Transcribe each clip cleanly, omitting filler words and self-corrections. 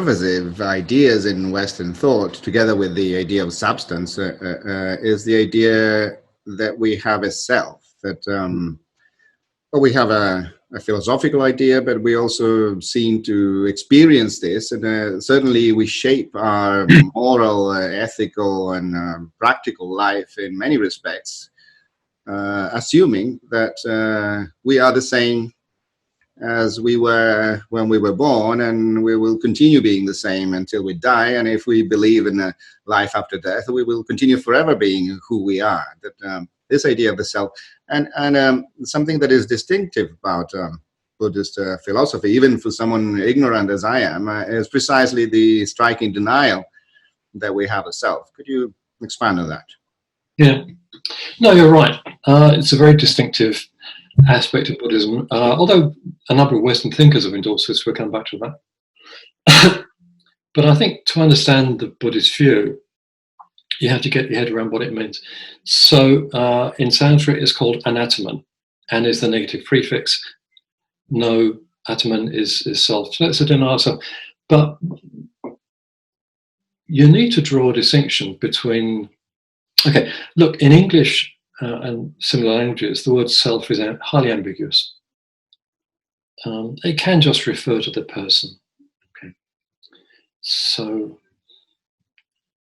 pervasive ideas in Western thought, together with the idea of substance, is the idea that we have a self, that well, we have a philosophical idea, but we also seem to experience this, and certainly we shape our moral, ethical, and practical life in many respects, assuming that we are the same as we were when we were born, and we will continue being the same until we die. And if we believe in a life after death, we will continue forever being who we are. That this idea of the self, and something that is distinctive about Buddhist philosophy, even for someone ignorant as I am, is precisely the striking denial that we have a self. Could you expand on that? Yeah, no, you're right. It's a very distinctive aspect of Buddhism, although a number of Western thinkers have endorsed this. We'll come back to that. But I think to understand the Buddhist view, you have to get your head around what it means. So in Sanskrit, it's called anatman, and is the negative prefix. No, atman is self. So that's a denial of self. But you need to draw a distinction between, okay, look, in English and similar languages, the word self is highly ambiguous. It can just refer to the person. Okay. So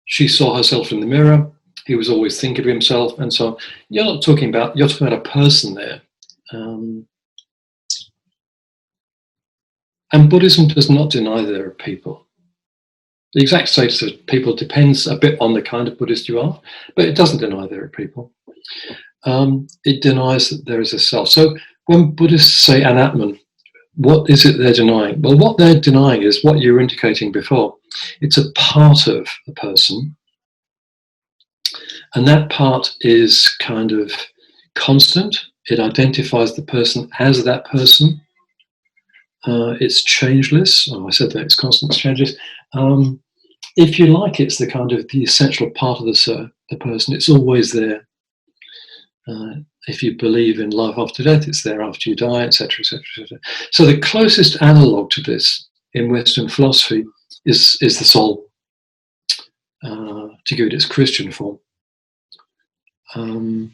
she saw herself in the mirror. He was always thinking of himself, and so on. You're talking about a person there. And Buddhism does not deny there are people. The exact status of people depends a bit on the kind of Buddhist you are, but it doesn't deny there are people. It denies that there is a self. So when Buddhists say anatman, what is it they're denying? Well, what they're denying is what you were indicating before. It's a part of a person, and that part is kind of constant. It identifies the person as that person. It's changeless. Oh, I said that, it's constant, it's changeless. If you like, it's the kind of the essential part of the person. It's always there. If you believe in life after death, it's there after you die, etc., etc., etc. So the closest analogue to this in Western philosophy is the soul, to give it its Christian form. And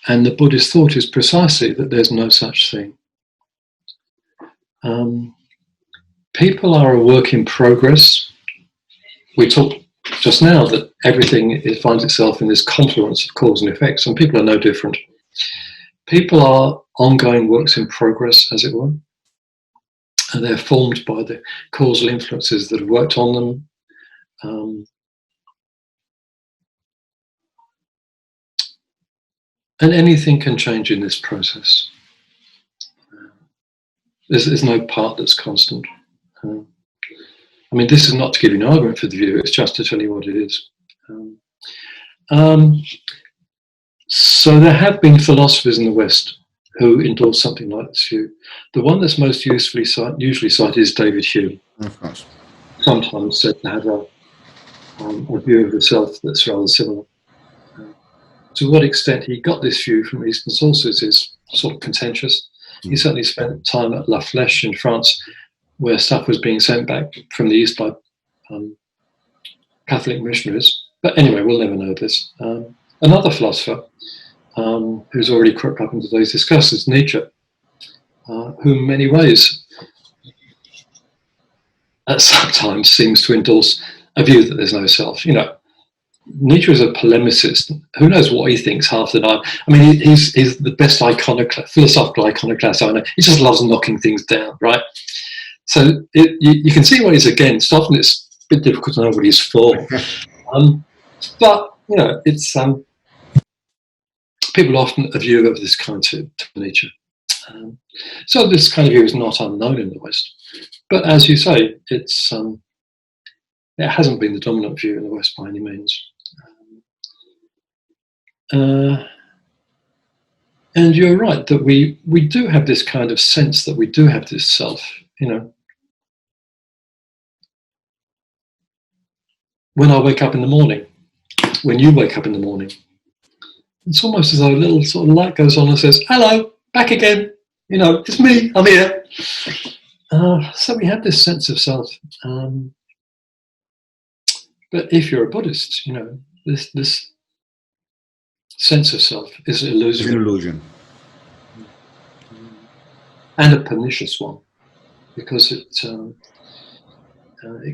the Buddhist thought is precisely that there's no such thing. People are a work in progress. We talked just now that everything finds itself in this confluence of cause and effects, and people are no different. People are ongoing works in progress, as it were, and they're formed by the causal influences that have worked on them. And anything can change in this process. There's no part that's constant. I mean, this is not to give you an argument for the view, it's just to tell you what it is. So there have been philosophers in the West who endorse something like this view. The one that's most usually cited is David Hume. Of course. Sometimes said to have a view of the self that's rather similar. To what extent he got this view from Eastern sources is sort of contentious. He certainly spent time at La Flèche in France, where stuff was being sent back from the East by Catholic missionaries. But anyway, we'll never know this. Another philosopher who's already crept up in today's discussion is Nietzsche, who in many ways at sometimes seems to endorse a view that there's no self. You know, Nietzsche is a polemicist. Who knows what he thinks half the time? I mean, he's the best philosophical iconoclast I know. He just loves knocking things down, right? So you can see what he's against. Often it's a bit difficult to know what he's for. But, you know, it's people often have view of this kind to Nietzsche. So this kind of view is not unknown in the West. But as you say, it hasn't been the dominant view in the West by any means. And you're right that we do have this kind of sense that we do have this self, you know. When I wake up in the morning, when you wake up in the morning, it's almost as though a little sort of light goes on and says, hello, back again, you know, it's me, I'm here. So we have this sense of self. But if you're a Buddhist, this sense of self is It's illusory. an illusion. And a pernicious one, because it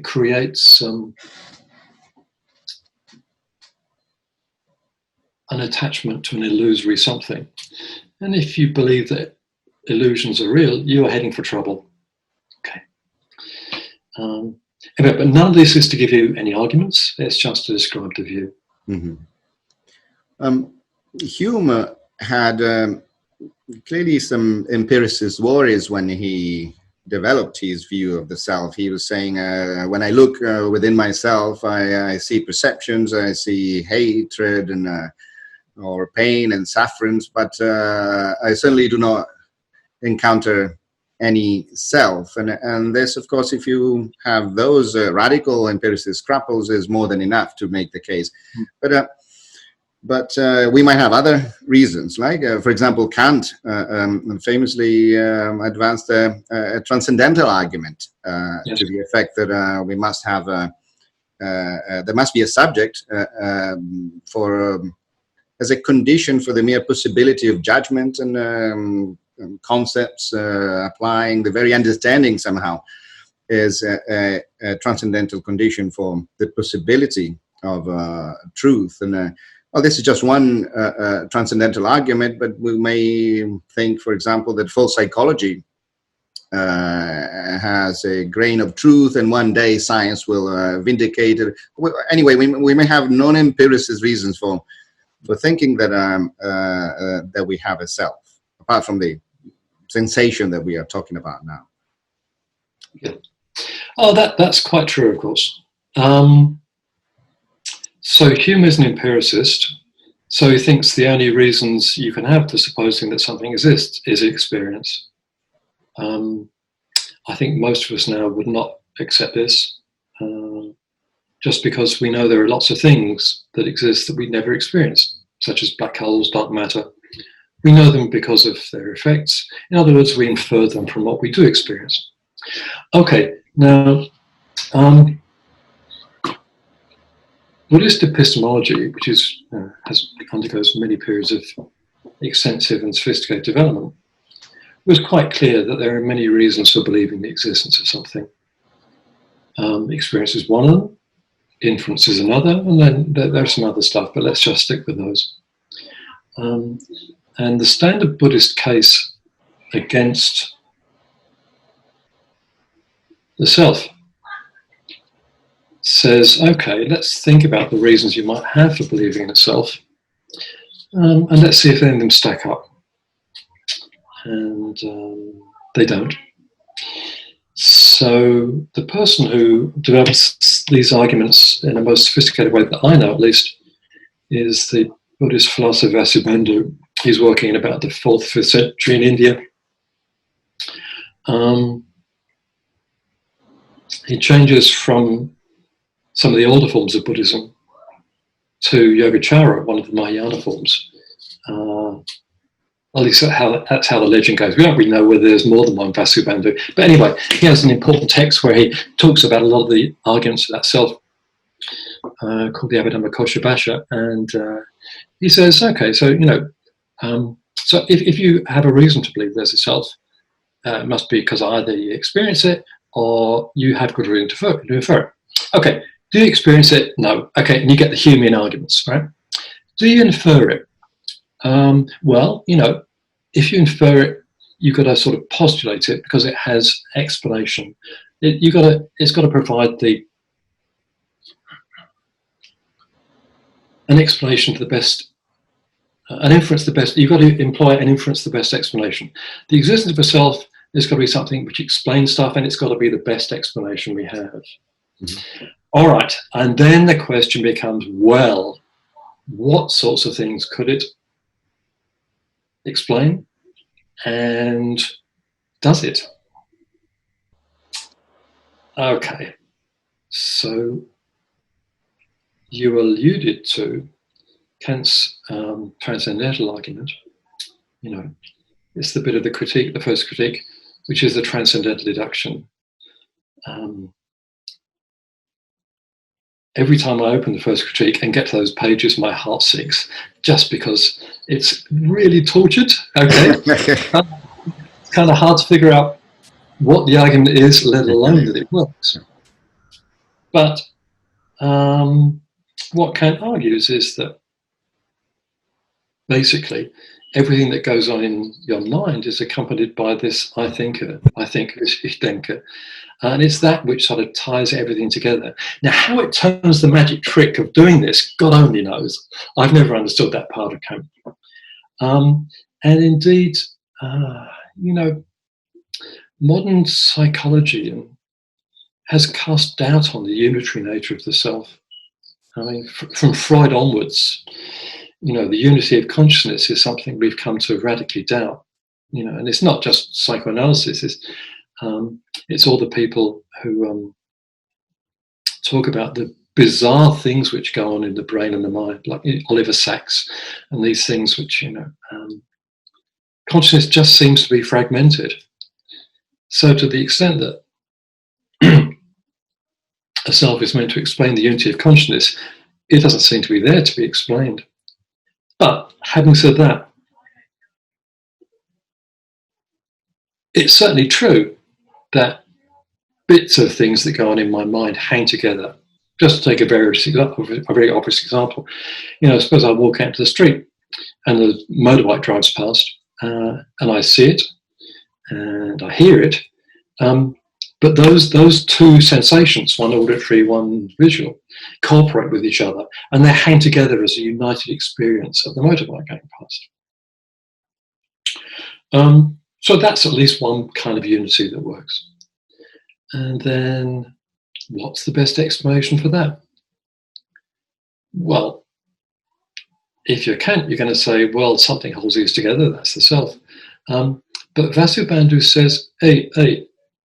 creates an attachment to an illusory something. And if you believe that illusions are real, you are heading for trouble. Okay. But none of this is to give you any arguments. It's just to describe the view. Hume had clearly some empiricist worries when he developed his view of the self. He was saying, when I look within myself, I see perceptions, I see hatred and or pain and sufferings, but I certainly do not encounter any self. And this, of course, if you have those radical empiricist scruples, is more than enough to make the case. But we might have other reasons, like, for example, Kant famously advanced a transcendental argument Yes. to the effect that we must have there must be a subject for as a condition for the mere possibility of judgment and concepts applying. The very understanding somehow is a transcendental condition for the possibility of truth. And well, this is just one transcendental argument, but we may think, for example, that full psychology has a grain of truth, and one day science will vindicate it. Anyway, we may have non-empiricist reasons for thinking that that we have a self, apart from the sensation that we are talking about now. Yeah. Oh, that's quite true, of course. So Hume is an empiricist, so he thinks the only reasons you can have for supposing that something exists is experience. I think most of us now would not accept this, just because we know there are lots of things that exist that we never experienced, such as black holes, dark matter. We know them because of their effects. In other words, we infer them from what we do experience. Okay, now, Buddhist epistemology, which is undergoes many periods of extensive and sophisticated development, was quite clear that there are many reasons for believing the existence of something. Experience is one of them, inference is another, and then there's some other stuff, but let's just stick with those. And the standard Buddhist case against the self says, okay, let's think about the reasons you might have for believing in itself, and let's see if any of them stack up. And they don't. So the person who develops these arguments in the most sophisticated way that I know, at least, is the Buddhist philosopher Vasubandhu. He's working in about the 4th, 5th century in India. He changes from some of the older forms of Buddhism to Yogacara, one of the Mahayana forms. At least that's how the legend goes. We don't really know whether there's more than one Vasubandhu. But anyway, he has an important text where he talks about a lot of the arguments of that self, called the Abhidhamma Bhasha. And he says, okay, so, so if you have a reason to believe there's a self, it must be because either you experience it or you have good reason to infer it. Okay, do you experience it? No. Okay, and you get the Humean arguments, right? Do you infer it? Well, if you infer it, you've got to sort of postulate it because it has explanation. It's got to provide an explanation to the best, an inference to the best. You've got to employ an inference to the best explanation. The existence of a self is got to be something which explains stuff, and it's got to be the best explanation we have. Mm-hmm. All right, and then the question becomes, well, what sorts of things could it explain, and does it? Okay, so you alluded to Kant's transcendental argument. It's the bit of the critique, the first critique. which is the transcendental deduction. Every time I open the first critique and get to those pages, my heart sinks, just because it's really tortured. Okay, it's kind of hard to figure out what the argument is, let alone that it works. But what Kant argues is that basically everything that goes on in your mind is accompanied by this I think, this ich denke. And it's that which sort of ties everything together. Now, how it turns the magic trick of doing this, God only knows. I've never understood that part of Kant. And indeed, you know, modern psychology has cast doubt on the unitary nature of the self. I mean, from Freud onwards, you know, the unity of consciousness is something we've come to radically doubt. You know, and it's not just psychoanalysis. It's all the people who talk about the bizarre things which go on in the brain and the mind, like Oliver Sacks, and these things which, you know, consciousness just seems to be fragmented. So to the extent that a self is meant to explain the unity of consciousness, it doesn't seem to be there to be explained. But having said that, it's certainly true that bits of things that go on in my mind hang together. Just to take a very obvious example, you know, suppose I walk out to the street and the motorbike drives past, and I see it and I hear it, but those two sensations, one auditory, one visual, cooperate with each other, and they hang together as a united experience of the motorbike going past. So that's at least one kind of unity that works. And then, what's the best explanation for that? Well, if you're Kant, you're going to say, well, something holds these together, that's the self. But Vasubandhu says,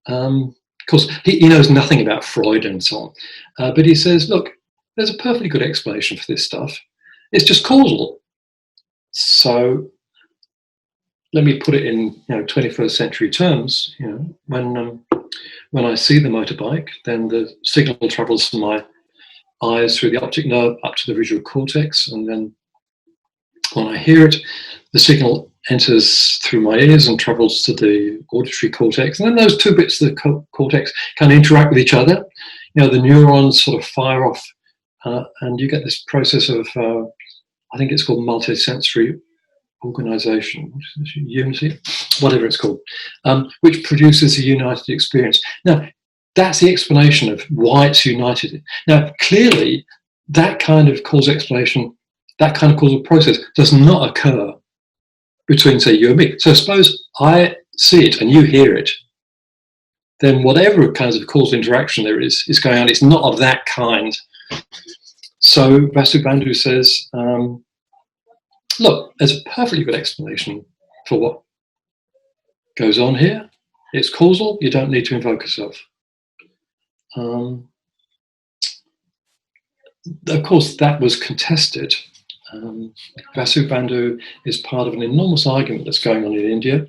of course, he knows nothing about Freud and so on, but he says, look, there's a perfectly good explanation for this stuff. It's just causal. So let me put it in, you know, 21st century terms. You know, when I see the motorbike, then the signal travels from my eyes through the optic nerve up to the visual cortex, and then when I hear it, the signal enters through my ears and travels to the auditory cortex, and then those two bits of the cortex kind of interact with each other. You know, the neurons sort of fire off, and you get this process of, I think it's called multisensory organization, unity, whatever it's called, which produces a united experience. Now, that's the explanation of why it's united. Now, clearly, that kind of causal explanation, that kind of causal process does not occur between, say, you and me. So suppose I see it and you hear it, then whatever kinds of causal interaction there is going on. It's not of that kind. So Vasubandhu says, look, there's a perfectly good explanation for what goes on here. It's causal. You don't need to invoke a self. Of course, that was contested. Vasubandhu is part of an enormous argument that's going on in India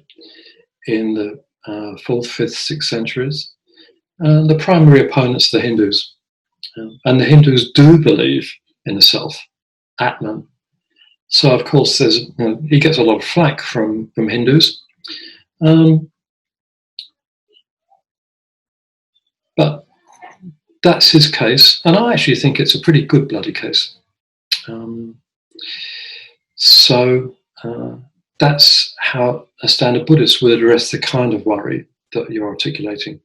in the 4th, 5th, 6th centuries. The primary opponents are the Hindus. And the Hindus do believe in the self, Atman. So, of course, there's, you know, he gets a lot of flack from Hindus. But that's his case. And I actually think it's a pretty good bloody case. So that's how a standard Buddhist would address the kind of worry that you're articulating.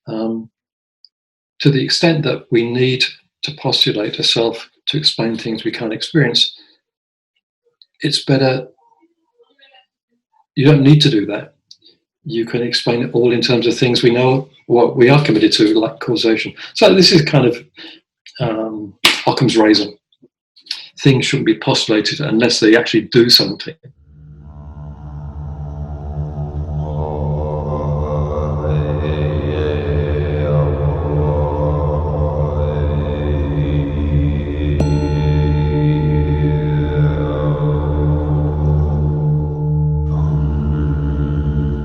To the extent that we need to postulate a self to explain things we can't experience, it's better, you don't need to do that. You can explain it all in terms of things we know, what we are committed to, like causation. So this is kind of Occam's razor. Things shouldn't be postulated unless they actually do something.